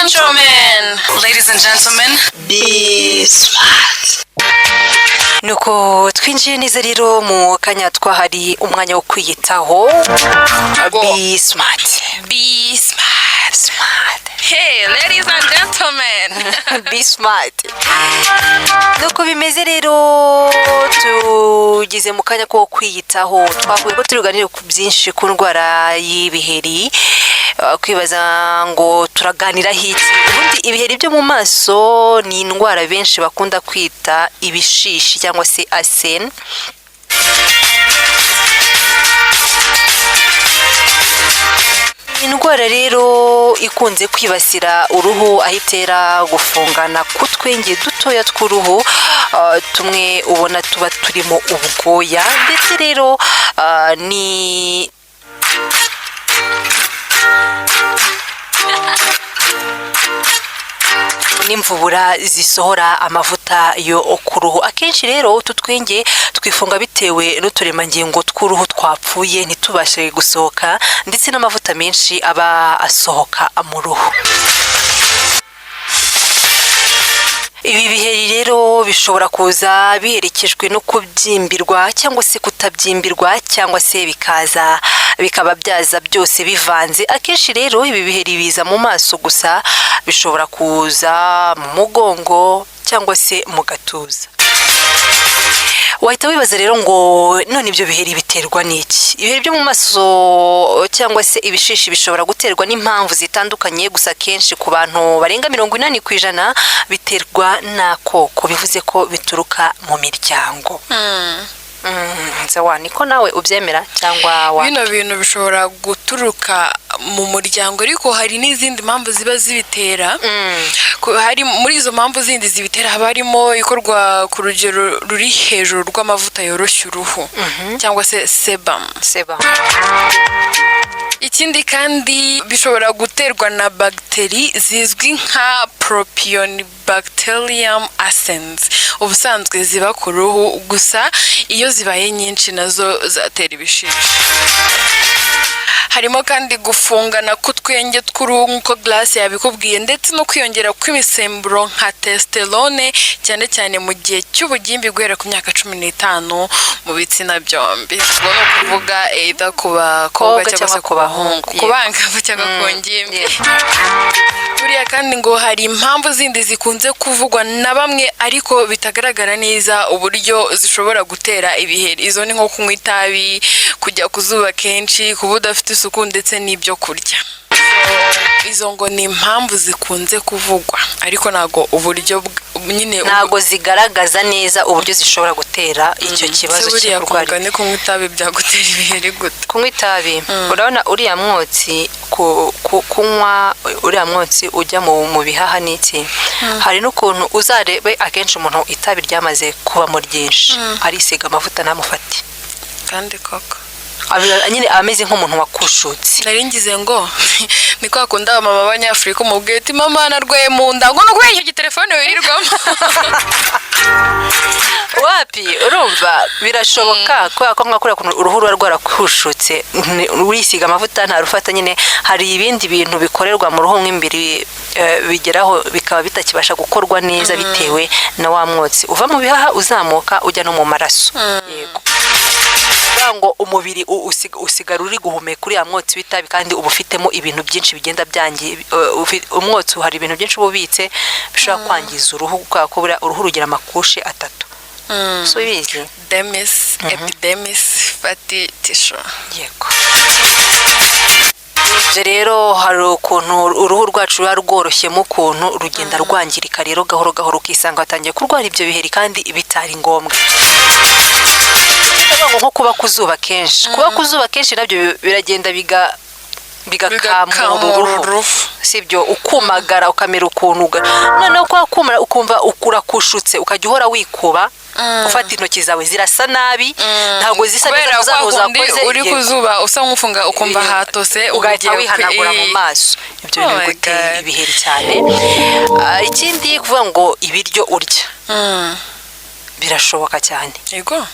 gentlemen. Ladies and gentlemen. Be smart. nuko twinjiye neza rero mu kanya twahari umwanya wo kwiyitaho. Be smart. Be smart. Smart. Hey, ladies and gentlemen. Be smart. nuko bimeze rero tugize mu kanya ko kwiyitaho. Twavuye ko turuganira ku byinshi ku ndwara y'ibiheri. Kwibaza ngo turaganira hiki. Ubundi ibiheri byo mu maso ni indwara benshi bakunda kwita ibishishi cyangwa se acne. Indwara rero ikunze kwibasira uruhu aho itera gufungana twenge dutoya tw'uruhu, tumwe ubona tuba turimo ubwoya, ndetse rero ni n'imvubura zisohora amavuta yo ku ruhu. Akenshi rero utu twenge twifunga bitewe n'uturemangingo tw'uruhu twapfuye ntitubashe gusohoka, ndetse n'amavuta menshi aba asohoka mu ruhu. Ibi biheri rero bishobora kuza biherekejwe no kubyimbirwa cyangwa se kutabyimbirwa, cyangwa se bikaba byaza byose bivanze. Akenshi rero ibi biheri biza mu maso gusa, bishobora kuza mu mugongo cyangwa se mu gatuza. Wahita wibaza rero ngo none ibyo biheri biterwa n'iki? Ibiheri byo mu maso cyangwa se ibishishi bishobora guterwa n'impamvu zitandukanye, gusa kenshi ku bantu barenga 80% biterwa n'akoko, bivuze ko bituruka mu miryango. Niko nawe ubyemera cyangwa bino bintu bishobora guturuka mu muryango, ariko hari n'izindi mpamvu ziba zibitera. Hari muri izo mpamvu zindi zibitera haba harimo ikorwa ku rugero ruri hejuru rw'amavuta yoroshya uruhu cyangwa se sebum. Ikindi kandi bishobora guterwa na bagiteri zizwi nka Propionibacterium ascens, ubusanzwe ziba ku ruhu, gusa iyo zibaye nyinshi nazo zatera ibishishi. Harimo kandi gufungana twenge tw'uruhu nk'uko Glace yabikubwiye, ndetse no kwiyongera kw'imisemburo nka testosterone, cyane cyane mu gihe cy'ubugimbi guhera ku myaka 15 mu bitsina byombi. Ubwo no kuvuga either ku bakobwa cyangwa se ku bahungu, ku bangavu cyangwa ku ngimbi. Buriya kandi ngo hari impamvu zindi zikunze kuvugwa na bamwe ariko bitagaragara neza uburyo zishobora gutera ibiheri. Izo ni nko kunywa itabi, kujya ku zuba kenshi, kuba udafite isuku, ndetse n'ibyo kurya. Izo ngo ni impamvu zikunze kuvugwa, ariko nago uburyo nyine nago zigaragaza neza uburyo zishobora gutera icyo kibazo cy'uburwayi. Ni kunywa itabi byagutera ibiheri gute? Kunywa itabi, urabona uriya mwotsi, kunywa uriya mwotsi ujya mu bihaha n'iki. Hari n'ukuntu uzarebe akenshi umuntu itabi ryamaze kuba mu ryinshi, arisiga amavuta namufati kandi koko nyine ameze nk'umuntu wakushutse. Naringize ngo ni kwakunda abamama b'Abanyafrika umubwiye ati mama narwaye mu nda, ngo nuko iki telefone wirirwamo. Wapi urumva birashoboka ko akora ku uruhu rwarakushutse, urisiga amavuta nta rufata. Nyine hari ibindi bintu bikorerwa mu ruhu nk'imbiri bigeraho bikaba bitakibasha gukorwa neza bitewe na wa mwotsi uva mu bihaha uzamuka ujya no mu maraso. Yego, ngo umubiri usigara uri guhumeka uriya mwotsi w'itabi, kandi uba ufitemo ibintu byinshi bigenda byangiza umwotsi. Hari ibintu byinshi ububitse bishobora kwangiza uruhu, kuko uruhu rugira amakushe 3. So bizi dermis, epidermis, fatty tissue. Yego, rero hari ukuntu uruhu rwacu ruba rworoshye mu kuntu rugenda rwangirika, rero gahoro gahoro ukisanga watangiye kurwara ibyo biheri kandi bitari ngombwa. Nko kuba kuzuba kenshi, nabyo biragenda bigakamura uruhu, sibyo? Ukumagara ukamera ukuntu, noneho kwa kumara ukumva ukurakushutse, ukajya uhora wikuba, ufata intoki zawe zirasa nabi, ntabwo zisa neza zakoze. Uri kuzuba usa nk'ufunga ukumva hatose, ugahita wihanagura mu maso. Ibyo bintu bigutera ibiheri cyane. Ikindi kuvuga ngo ibiryo urya birashoboka cyane. Yego.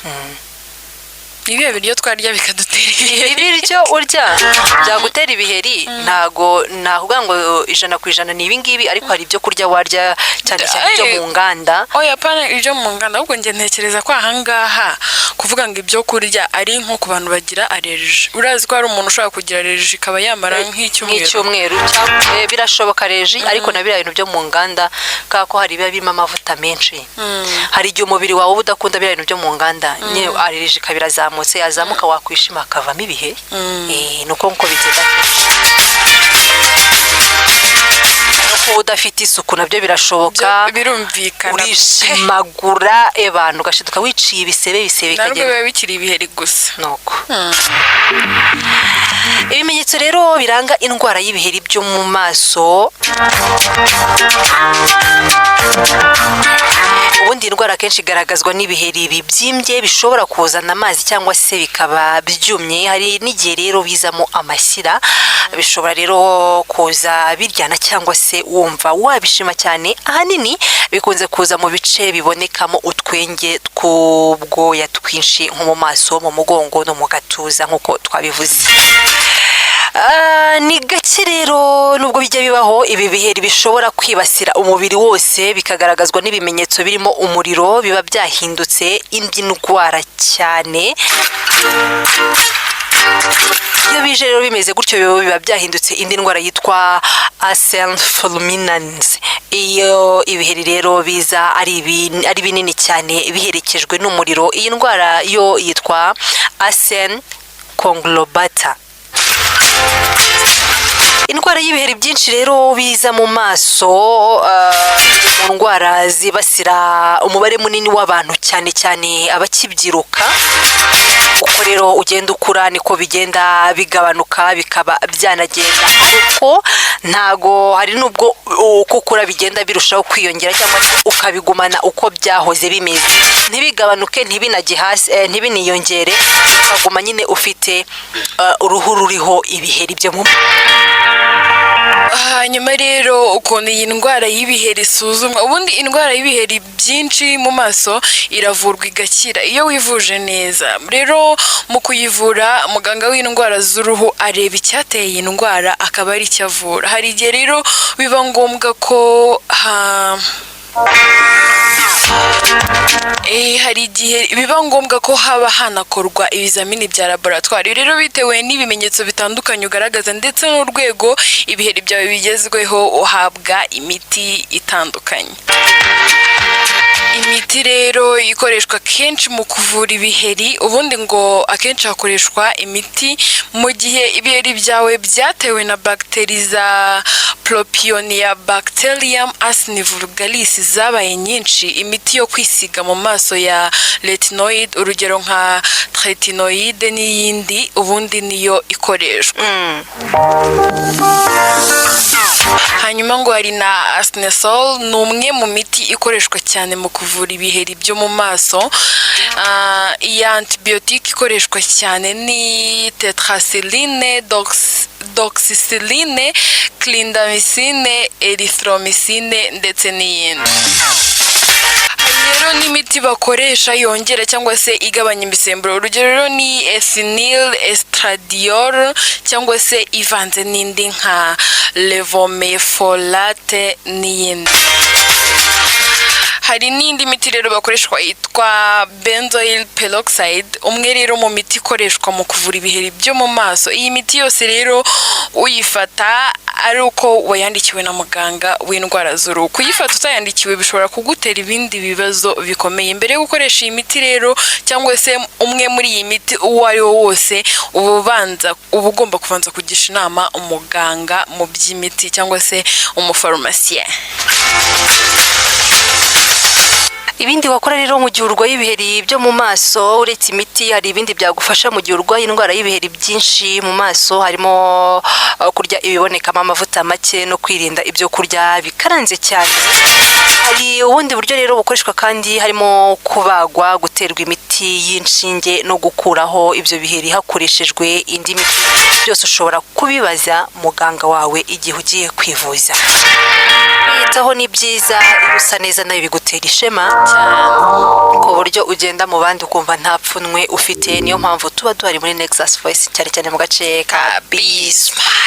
ibihe biryo twarya bikadutera ibiheri. ibiryo urya byagutera ibiheri ntago navuga ngo 100% ni ibingibi, ariko hari ibyo kurya warya cyane cyane ibyo mu nganda. Oya pana ibyo mu nganda, ahubwo nge ntekereza ko ahangaha kuvuga ngo ibyo kurya ari nko ku bantu bagira allergie. Urazi ko hari umuntu ushobora kugira allergie ikaba yamara nk'icyumweru birashoboka allergie, ariko na biriya bintu byo mu nganda kako hari biba birimo amavuta menshi. Hari igihe umubiri wawe udakunda biriya bintu byo mu nganda, nye allergie kabirazamutse, yazamuka wakwishima akavamo ibihe. Nuko nko bigenda ko udafite isuku nabyo birashoboka, birumvikana. Urishimagura abantu ugashiduka wiciye ibisebe kagera ntabwo biba bikiri ibiheri gusa nuko. Ibimenyetso rero biranga indwara y'ibiheri byo mu maso. Ubundi indwara kenshi igaragazwa n'ibiheri bibyimbye bishobora kuzana amazi cyangwa se bikaba byumye. Hari n'igihe rero bizamo amashyira, bishobora rero kuza biryana cyangwa se wumva wabishima cyane. Ahanini bikunze kuza mu bice bibonekamo utwenge tw'ubwoya twinshi nko mu maso, mu mugongo no mu gatuza nk'uko twabivuze. Ni gake rero nubwo bijya bibaho, ibi biheri bishobora kwibasira umubiri wose bikagaragazwa n'ibimenyetso birimo umuriro, biba byahindutse indi ndwara cyane. Iyo bije rero bimeze gutyo biba byahindutse indi ndwara yitwa acne fulminans. Iyo ibiheri rero biza ari binini cyane biherekejwe n'umuriro, iyi ndwara yo yitwa acne conglobata. Indwara y'ibiheri byinshi rero biza mu maso, mu ndwara zibasira umubare munini w'abantu cyane cyane abakibyiruka. Uko rero ugenda ukura niko bigenda bigabanuka bikaba byanagenda, ariko ntago hari nubwo uko ukura bigenda birushaho kwiyongera cyangwa ukabigumana uko byahoze bimeze, ntibigabanuke ntibinajye hasi ntibiniyongere, ukaguma nyine ufite uruhu ruriho ibiheri byo mu. Hanyuma rero ukuntu iyi ndwara y'ibiheri isuzumwa, ubundi indwara y'ibiheri byinshi mu maso iravurwa igakira iyo wivuje neza. Rero mu kuyivura muganga w'indwara z'uruhu areba icyateye iyi ndwara akaba ari cyo avura. Hari igihe rero biba ngombwa ko hari igihe biba ngombwa ko haba hanakorwa ibizamini bya laboratwari. Rero bitewe n'ibimenyetso bitandukanye ugaragaza ndetse n'urwego ibiheri byawe bigezweho, uhabwa imiti itandukanye. Imiti rero ikoreshwa kenshi mu kuvura ibiheri. Ubundi ngo akenshi hakoreshwa imiti mu gihe ibiheri byawe byatewe na bagiteri za Propionia bacterium acne vulgaris zabaye nyinshi. Imiti yo kwisiga mu maso ya retinoid, urugero nka tretinoid n'iyindi, ubundi niyo ikoreshwa. Hanyuma ngo hari na acnesol, ni umwe mu miti ikoreshwa cyane mu kuvura ibiheri byo mu maso. Iyi antibiotique ikoreshwa cyane ni tetracycline, doxycycline, clindamycine, erythromycine ndetse n'iyindi. Rero n'imiti bakoresha yongera cyangwa se igabanya imisemburo, urugero rero ni ethinyl estradiol cyangwa se ivanze n'indi nka levomefolate n'iyindi. Hari n'indi miti rero bakoreshwa yitwa benzoyl peroxide, umwe rero mu miti ikoreshwa mu kuvura ibiheri byo mu maso. Iyi miti yose rero uyifata ari uko wayandikiwe na muganga w'indwara z'uruhu. Kuyifata utayandikiwe bishobora kugutera ibindi bibazo bikomeye. Mbere yo gukoresha iyi miti rero cyangwa se umwe muri iyi miti uwo ari wo wose, uba ugomba kubanza kugisha inama umuganga mu by'imiti cyangwa se umufarumasiye. Ibindi wakora rero mu gihe urwaye ibiheri byo mu maso, uretse imiti hari ibindi byagufasha mu gihe urwaye indwara y'ibiheri byinshi mu maso, harimo kurya ibibonekamo amavuta make no kwirinda ibyo kurya bikaranze cyane. Hari ubundi buryo rero bukoreshwa kandi harimo kubagwa, guterwa imiti imiti y'inshinge no gukuraho ibyo biheri hakoreshejwe indi miti, byose ushobora kubibaza muganga wawe igihe ugiye kwivuza. Kwiyitaho ni byiza, iyo usa neza nawe bigutera ishema ku buryo ugenda mu bandi ukumva nta pfunwe ufite. Niyo mpamvu tuba duhari muri Nexus Voice cyane cyane mu gace ka Be Smart.